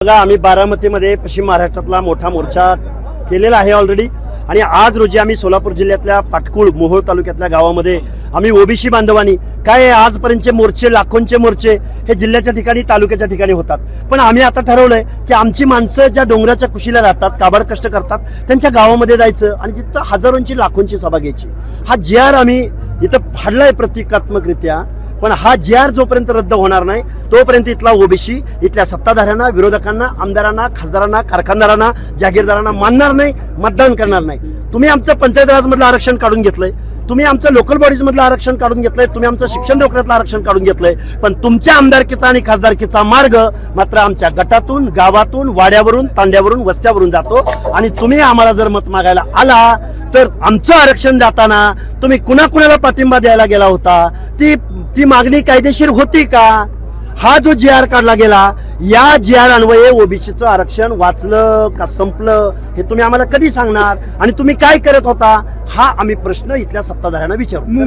बघा, आम्ही बारामतीमध्ये पश्चिम महाराष्ट्रातला मोठा मोर्चा केलेला आहे ऑलरेडी आणि आज रोजी आम्ही सोलापूर जिल्ह्यातल्या पाटकुळ मोहोळ तालुक्यातल्या गावामध्ये आम्ही ओबीसी बांधवांनी काय आजपर्यंतचे मोर्चे लाखोंचे मोर्चे हे जिल्ह्याच्या ठिकाणी तालुक्याच्या ठिकाणी होतात, पण आम्ही आता ठरवलंय की आमची माणसं ज्या डोंगराच्या कुशीला राहतात, काबाड कष्ट करतात, त्यांच्या गावामध्ये जायचं आणि तिथं हजारोंची लाखोंची सभा घ्यायची। हा जी.आर. आम्ही इथं फाडलाय प्रतिकात्मकरित्या, पण हा जी.आर. जोपर्यंत रद्द होणार नाही तोपर्यंत इथला ओबीसी इथल्या सत्ताधाऱ्यांना, विरोधकांना, आमदारांना, खासदारांना, कारखानदारांना, जागीरदारांना मानणार नाही, मतदान करणार नाही। तुम्ही आमचं पंचायत राज मधलं आरक्षण काढून घेतलंय, तुम्ही आमचं लोकल बॉडीज मधलं आरक्षण काढून घेतलंय, तुम्ही आमचं शिक्षण नोकऱ्यातलं आरक्षण काढून घेतलंय, पण तुमच्या आमदारकीचा आणि खासदारकीचा मार्ग मात्र आमच्या गटातून, गावातून, वाड्यावरून, तांड्यावरून, वस्त्यावरून जातो। आणि तुम्ही आम्हाला जर मत मागायला आला तर आमचं आरक्षण जाताना तुम्ही कुणाकुणाला पाठिंबा द्यायला गेला होता, ती मागणी कायदेशीर होती का? हा जो जी.आर. काढला गेला, या जी.आर. अन्वये ओबीसीचं आरक्षण वाचलं का संपलं हे तुम्ही आम्हाला कधी सांगणार आणि तुम्ही काय करत होता हा आम्ही प्रश्न इथल्या सत्ताधाऱ्यांना विचारू।